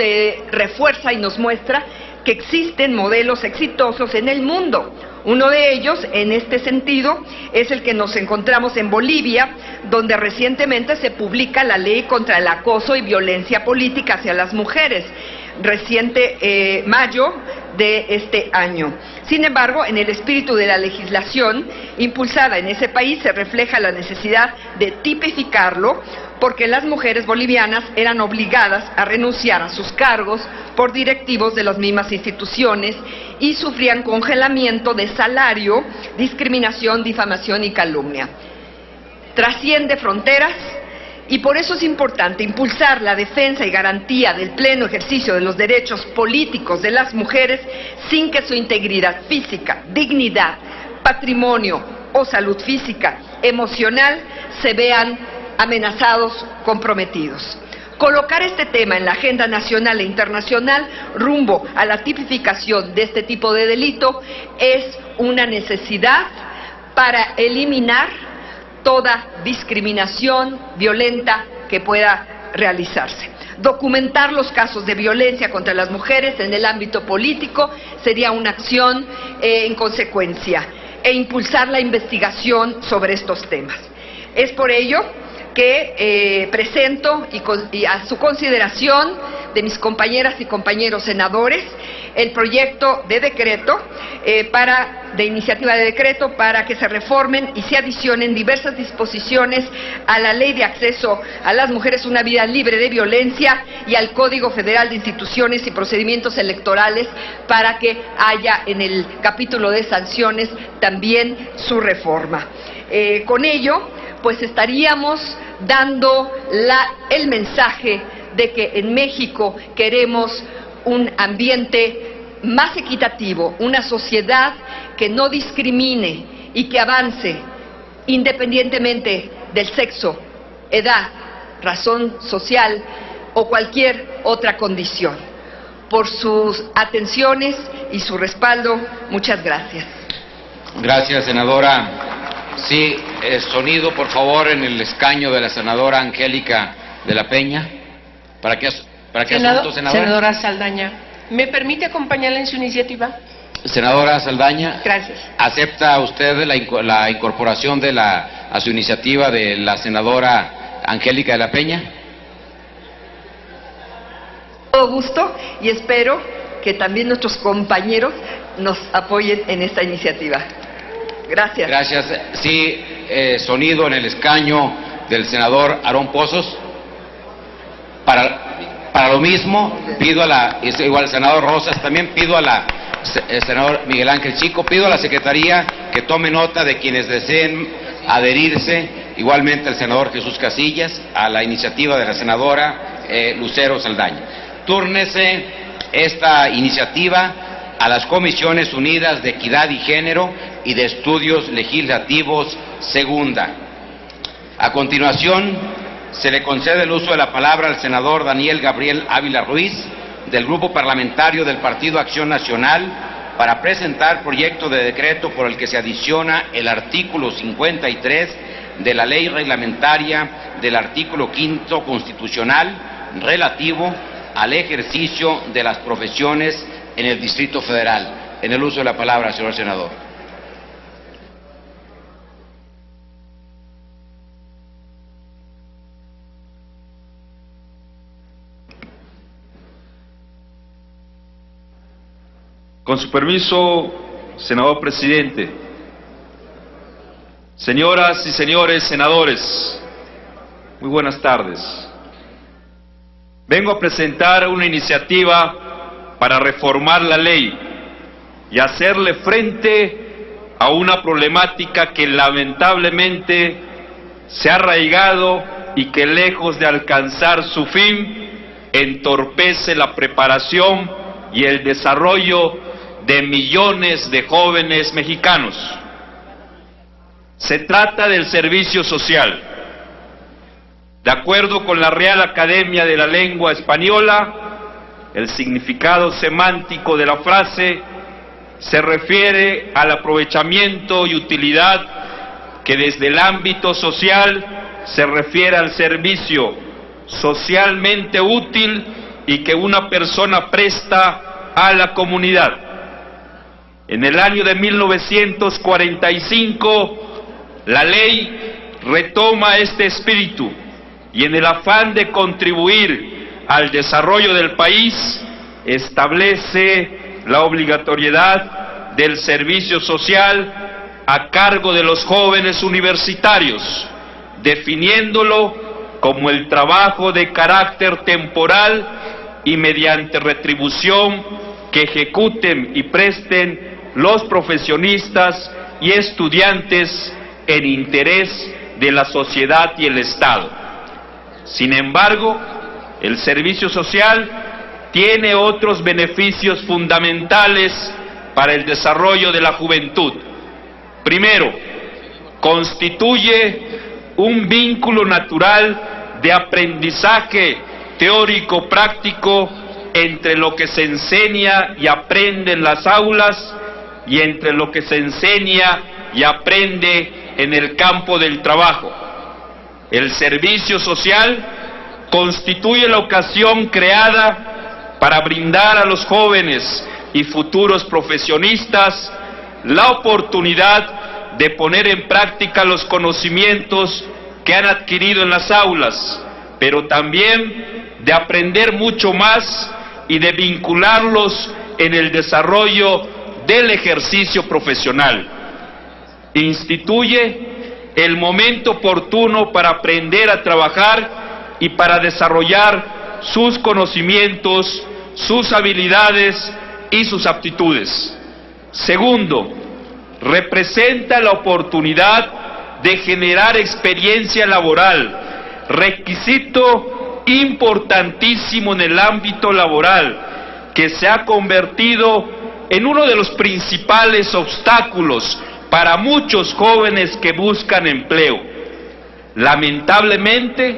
refuerza y nos muestra que existen modelos exitosos en el mundo. Uno de ellos, en este sentido, es el que nos encontramos en Bolivia, donde recientemente se publica la ley contra el acoso y violencia política hacia las mujeres, reciente mayo de este año. Sin embargo, en el espíritu de la legislación impulsada en ese país se refleja la necesidad de tipificarlo, porque las mujeres bolivianas eran obligadas a renunciar a sus cargos por directivos de las mismas instituciones y sufrían congelamiento de salario, discriminación, difamación y calumnia. Trasciende fronteras y por eso es importante impulsar la defensa y garantía del pleno ejercicio de los derechos políticos de las mujeres sin que su integridad física, dignidad, patrimonio o salud física, emocional se vean amenazados, comprometidos. Colocar este tema en la agenda nacional e internacional rumbo a la tipificación de este tipo de delito es una necesidad para eliminar toda discriminación violenta que pueda realizarse. Documentar los casos de violencia contra las mujeres en el ámbito político sería una acción en consecuencia, e impulsar la investigación sobre estos temas. Es por ello que presento y a su consideración de mis compañeras y compañeros senadores el proyecto de decreto de iniciativa de decreto para que se reformen y se adicionen diversas disposiciones a la Ley de Acceso a las Mujeres a una Vida Libre de Violencia y al Código Federal de Instituciones y Procedimientos Electorales para que haya en el capítulo de sanciones también su reforma. Con ello, pues estaríamos dando el mensaje de que en México queremos un ambiente más equitativo, una sociedad que no discrimine y que avance independientemente del sexo, edad, razón social o cualquier otra condición. Por sus atenciones y su respaldo, muchas gracias. Gracias, senadora. Sí, sonido, por favor, en el escaño de la senadora Angélica de la Peña. ¿Para qué asunto, senadora? Senadora Saldaña, ¿me permite acompañarla en su iniciativa? Senadora Saldaña. Gracias. ¿Acepta usted la incorporación a su iniciativa de la senadora Angélica de la Peña? Todo gusto y espero que también nuestros compañeros nos apoyen en esta iniciativa. Gracias. Gracias. Sí, sonido en el escaño del senador Aarón Pozos. Para lo mismo, pido igual al senador Rosas, también pido el senador Miguel Ángel Chico, pido a la Secretaría que tome nota de quienes deseen adherirse, igualmente al senador Jesús Casillas, a la iniciativa de la senadora Lucero Saldaña. Túrnese esta iniciativa a las Comisiones Unidas de Equidad y Género y de Estudios Legislativos Segunda. A continuación, se le concede el uso de la palabra al senador Daniel Gabriel Ávila Ruiz, del Grupo Parlamentario del Partido Acción Nacional, para presentar proyecto de decreto por el que se adiciona el artículo 53 de la Ley Reglamentaria del artículo 5 constitucional relativo al ejercicio de las profesiones en el Distrito Federal. En el uso de la palabra, señor senador. Con su permiso, senador presidente, señoras y señores senadores, muy buenas tardes. Vengo a presentar una iniciativa para reformar la ley y hacerle frente a una problemática que lamentablemente se ha arraigado y que, lejos de alcanzar su fin, entorpece la preparación y el desarrollo de millones de jóvenes mexicanos. Se trata del servicio social. De acuerdo con la Real Academia de la Lengua Española, el significado semántico de la frase se refiere al aprovechamiento y utilidad que desde el ámbito social se refiere al servicio socialmente útil y que una persona presta a la comunidad. En el año de 1945, la ley retoma este espíritu y, en el afán de contribuir al desarrollo del país, establece la obligatoriedad del servicio social a cargo de los jóvenes universitarios, definiéndolo como el trabajo de carácter temporal y mediante retribución que ejecuten y presten los profesionistas y estudiantes en interés de la sociedad y el Estado. Sin embargo, el servicio social tiene otros beneficios fundamentales para el desarrollo de la juventud. Primero, constituye un vínculo natural de aprendizaje teórico-práctico entre lo que se enseña y aprende en las aulas y entre lo que se enseña y aprende en el campo del trabajo. El servicio social constituye la ocasión creada para brindar a los jóvenes y futuros profesionistas la oportunidad de poner en práctica los conocimientos que han adquirido en las aulas, pero también de aprender mucho más y de vincularlos en el desarrollo del ejercicio profesional. Instituye el momento oportuno para aprender a trabajar y para desarrollar sus conocimientos, sus habilidades y sus aptitudes. Segundo, representa la oportunidad de generar experiencia laboral, requisito importantísimo en el ámbito laboral, que se ha convertido en uno de los principales obstáculos para muchos jóvenes que buscan empleo. Lamentablemente,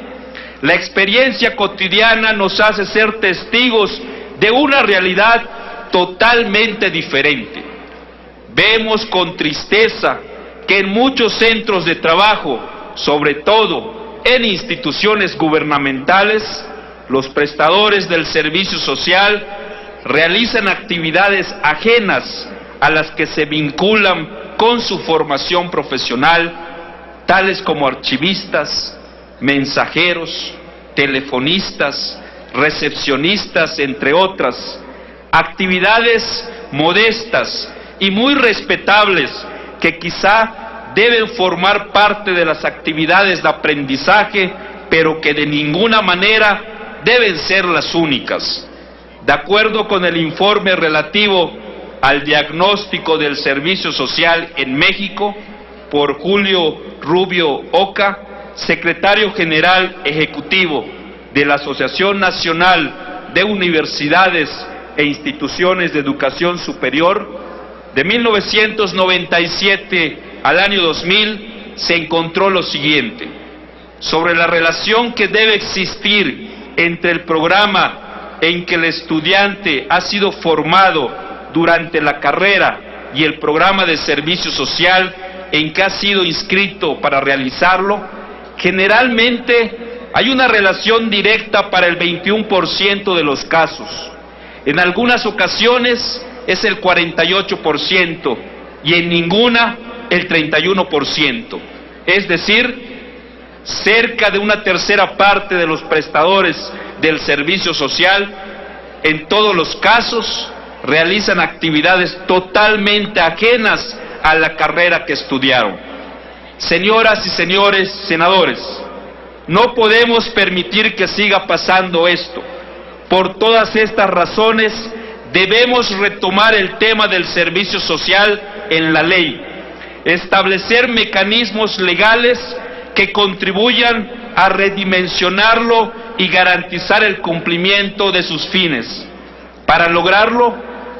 la experiencia cotidiana nos hace ser testigos de una realidad totalmente diferente. Vemos con tristeza que en muchos centros de trabajo, sobre todo en instituciones gubernamentales, los prestadores del servicio social realizan actividades ajenas a las que se vinculan con su formación profesional, tales como archivistas, mensajeros, telefonistas, recepcionistas, entre otras, actividades modestas y muy respetables que quizá deben formar parte de las actividades de aprendizaje, pero que de ninguna manera deben ser las únicas. De acuerdo con el informe relativo al diagnóstico del servicio social en México, por Julio Rubio Oca, secretario general ejecutivo de la Asociación Nacional de Universidades e Instituciones de Educación Superior, de 1997 al año 2000, se encontró lo siguiente: sobre la relación que debe existir entre el programa en que el estudiante ha sido formado durante la carrera y el programa de servicio social en que ha sido inscrito para realizarlo, generalmente hay una relación directa para el 21% de los casos. En algunas ocasiones es el 48% y en ninguna el 31%. Es decir, cerca de una tercera parte de los prestadores del servicio social, en todos los casos, realizan actividades totalmente ajenas a la carrera que estudiaron. Señoras y señores senadores, no podemos permitir que siga pasando esto. Por todas estas razones, debemos retomar el tema del servicio social en la ley, establecer mecanismos legales que contribuyan a redimensionarlo y garantizar el cumplimiento de sus fines. Para lograrlo,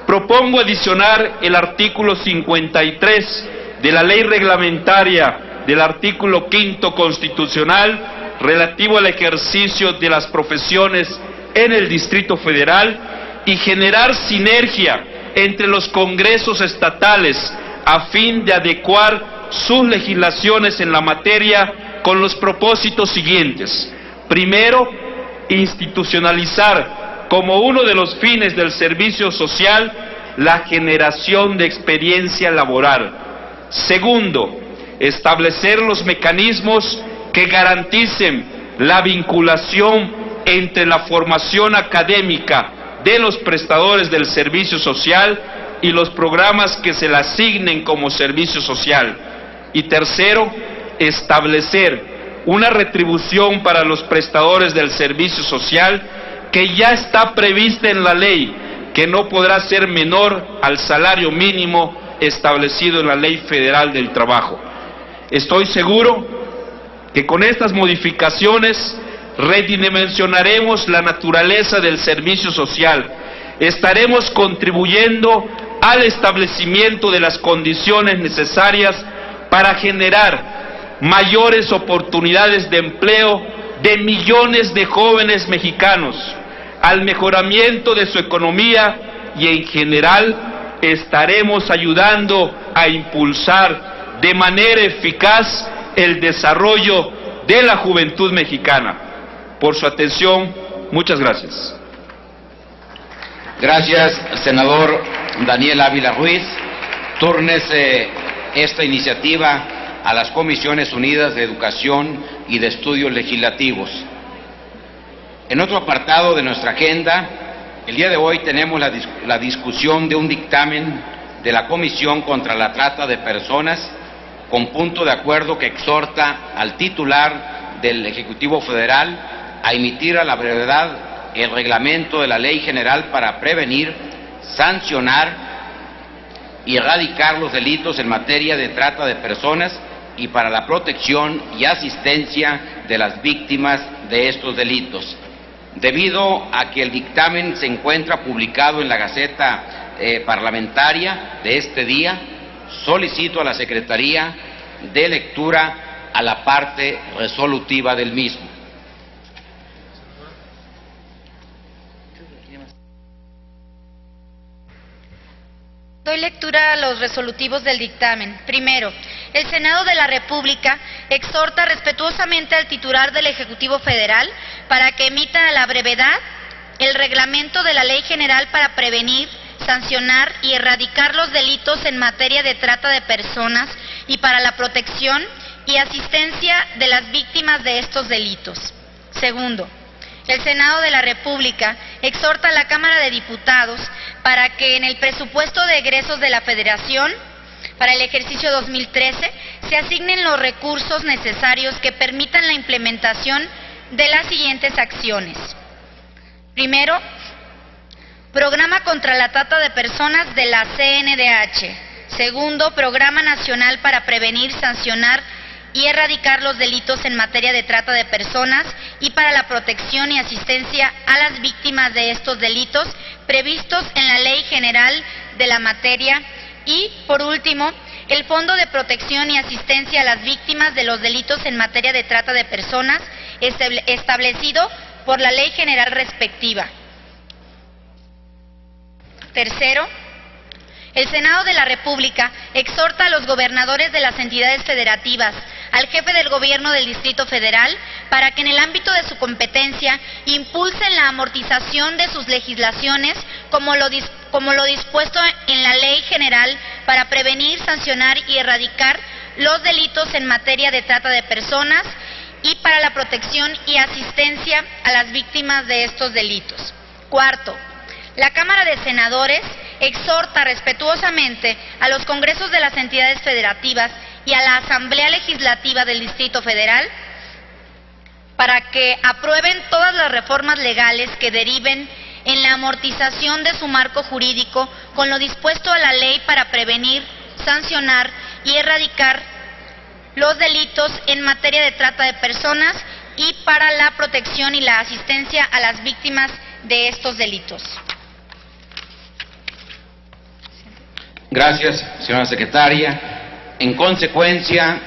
propongo adicionar el artículo 53 de la ley reglamentaria del artículo 5º constitucional relativo al ejercicio de las profesiones en el Distrito Federal y generar sinergia entre los congresos estatales a fin de adecuar sus legislaciones en la materia con los propósitos siguientes. Primero, institucionalizar como uno de los fines del servicio social la generación de experiencia laboral. Segundo, establecer los mecanismos que garanticen la vinculación entre la formación académica de los prestadores del servicio social y los programas que se le asignen como servicio social. Y tercero, establecer una retribución para los prestadores del servicio social que ya está prevista en la ley, que no podrá ser menor al salario mínimo establecido en la Ley Federal del Trabajo. Estoy seguro que con estas modificaciones redimensionaremos la naturaleza del servicio social, estaremos contribuyendo al establecimiento de las condiciones necesarias para generar mayores oportunidades de empleo de millones de jóvenes mexicanos, al mejoramiento de su economía y en general estaremos ayudando a impulsar de manera eficaz el desarrollo de la juventud mexicana. Por su atención, muchas gracias. Gracias, senador Daniel Ávila Ruiz. Túrnese esta iniciativa a las Comisiones Unidas de Educación y de Estudios Legislativos. En otro apartado de nuestra agenda, El día de hoy tenemos la discusión de un dictamen de la Comisión contra la Trata de Personas con punto de acuerdo que exhorta al titular del Ejecutivo Federal a emitir a la brevedad el reglamento de la Ley General para prevenir, sancionar y erradicar los delitos en materia de trata de personas y para la protección y asistencia de las víctimas de estos delitos. Debido a que el dictamen se encuentra publicado en la Gaceta Parlamentaria de este día, solicito a la Secretaría de lectura a la parte resolutiva del mismo. Doy lectura a los resolutivos del dictamen. Primero, el Senado de la República exhorta respetuosamente al titular del Ejecutivo Federal para que emita a la brevedad el reglamento de la Ley General para prevenir, sancionar y erradicar los delitos en materia de trata de personas y para la protección y asistencia de las víctimas de estos delitos. Segundo, el Senado de la República exhorta a la Cámara de Diputados para que en el presupuesto de egresos de la Federación para el ejercicio 2013 se asignen los recursos necesarios que permitan la implementación de las siguientes acciones. Primero, Programa contra la Trata de Personas de la CNDH. Segundo, Programa Nacional para Prevenir, Sancionar y erradicar los delitos en materia de trata de personas y para la protección y asistencia a las víctimas de estos delitos previstos en la Ley General de la materia. Y, por último, el Fondo de Protección y Asistencia a las Víctimas de los Delitos en materia de trata de personas establecido por la Ley General respectiva. Tercero, el Senado de la República exhorta a los gobernadores de las entidades federativas, al jefe del Gobierno del Distrito Federal, para que en el ámbito de su competencia impulsen la amortización de sus legislaciones como lo dispuesto en la Ley General para prevenir, sancionar y erradicar los delitos en materia de trata de personas y para la protección y asistencia a las víctimas de estos delitos. Cuarto, la Cámara de Senadores exhorta respetuosamente a los congresos de las entidades federativas y a la Asamblea Legislativa del Distrito Federal para que aprueben todas las reformas legales que deriven en la amortización de su marco jurídico con lo dispuesto a la ley para prevenir, sancionar y erradicar los delitos en materia de trata de personas y para la protección y la asistencia a las víctimas de estos delitos. Gracias, señora secretaria. En consecuencia,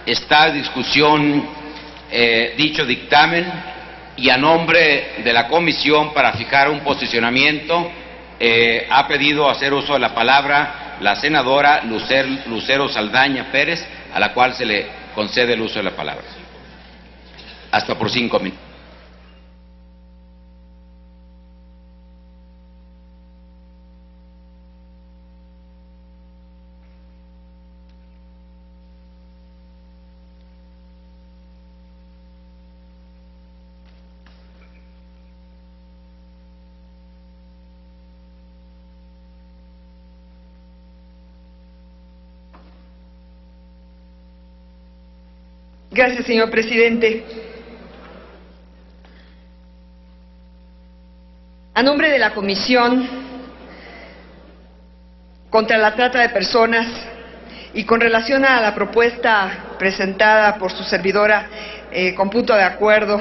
está a discusión dicho dictamen y a nombre de la Comisión para fijar un posicionamiento ha pedido hacer uso de la palabra la senadora Lucero Saldaña Pérez, a la cual se le concede el uso de la palabra. Hasta por 5 minutos. Gracias, señor presidente. A nombre de la Comisión contra la Trata de Personas y con relación a la propuesta presentada por su servidora con punto de acuerdo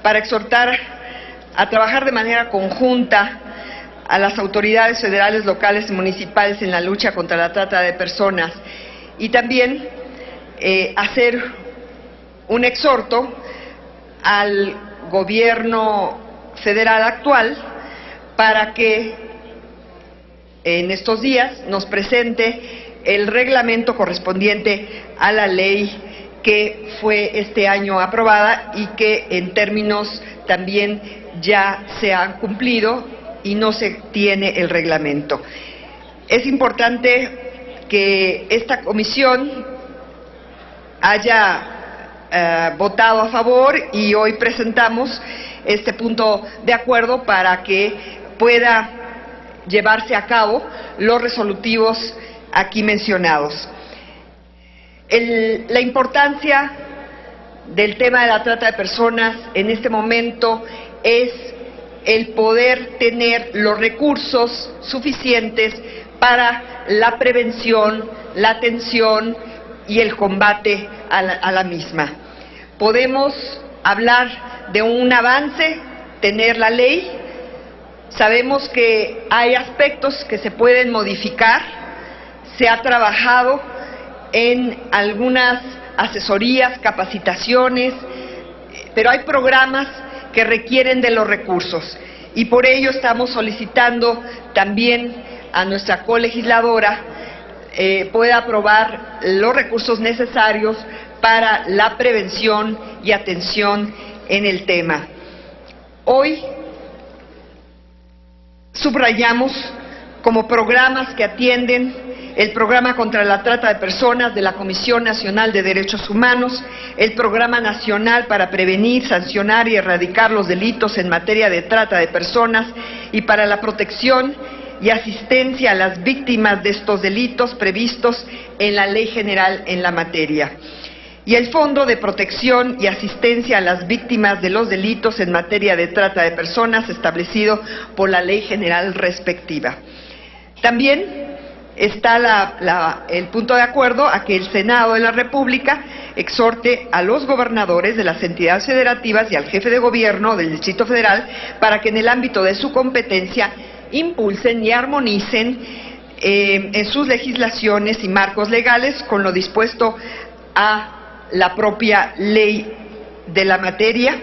para exhortar a trabajar de manera conjunta a las autoridades federales, locales y municipales en la lucha contra la trata de personas y también hacer un exhorto al gobierno federal actual para que en estos días nos presente el reglamento correspondiente a la ley que fue este año aprobada y que en términos también ya se han cumplido y no se tiene el reglamento. Es importante que esta comisión haya votado a favor y hoy presentamos este punto de acuerdo para que pueda llevarse a cabo los resolutivos aquí mencionados. La importancia del tema de la trata de personas en este momento es el poder tener los recursos suficientes para la prevención, la atención y el combate a la misma. Podemos hablar de un avance, tener la ley. Sabemos que hay aspectos que se pueden modificar. Se ha trabajado en algunas asesorías, capacitaciones, pero hay programas que requieren de los recursos y por ello estamos solicitando también a nuestra colegisladora pueda aprobar los recursos necesarios para la prevención y atención en el tema. Hoy subrayamos como programas que atienden el Programa contra la Trata de Personas de la Comisión Nacional de Derechos Humanos, el Programa Nacional para Prevenir, Sancionar y Erradicar los Delitos en Materia de Trata de Personas y para la protección y asistencia a las víctimas de estos delitos previstos en la Ley General en la materia, y el Fondo de Protección y Asistencia a las Víctimas de los Delitos en Materia de Trata de Personas establecido por la Ley General respectiva. También está el punto de acuerdo a que el Senado de la República exhorte a los gobernadores de las entidades federativas y al jefe de gobierno del Distrito Federal para que en el ámbito de su competencia impulsen y armonicen en sus legislaciones y marcos legales con lo dispuesto a la propia ley de la materia.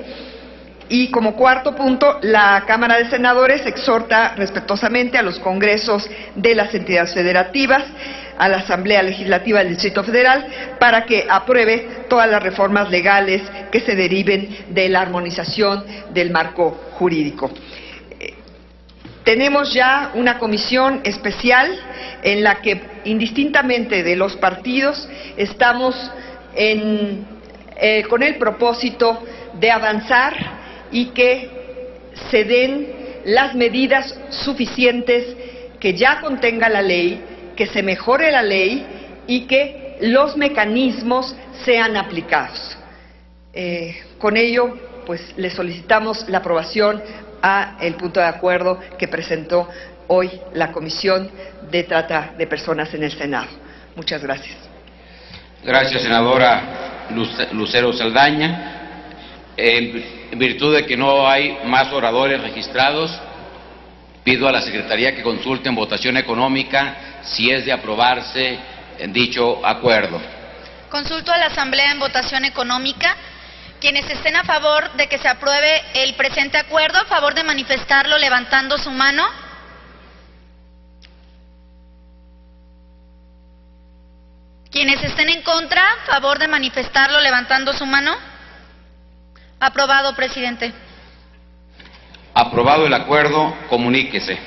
Y como cuarto punto, la Cámara de Senadores exhorta respetuosamente a los congresos de las entidades federativas, a la Asamblea Legislativa del Distrito Federal, para que apruebe todas las reformas legales que se deriven de la armonización del marco jurídico. Tenemos ya una comisión especial en la que, indistintamente de los partidos, estamos con el propósito de avanzar y que se den las medidas suficientes que ya contenga la ley, que se mejore la ley y que los mecanismos sean aplicados. Con ello, pues le solicitamos la aprobación a el punto de acuerdo que presentó hoy la Comisión de Trata de Personas en el Senado. Muchas gracias. Gracias, senadora Lucero Saldaña. En virtud de que no hay más oradores registrados, pido a la Secretaría que consulte en votación económica si es de aprobarse dicho acuerdo. Consulto a la Asamblea en votación económica. Quienes estén a favor de que se apruebe el presente acuerdo, a favor de manifestarlo levantando su mano. Quienes estén en contra, a favor de manifestarlo levantando su mano. Aprobado, presidente. Aprobado el acuerdo, comuníquese.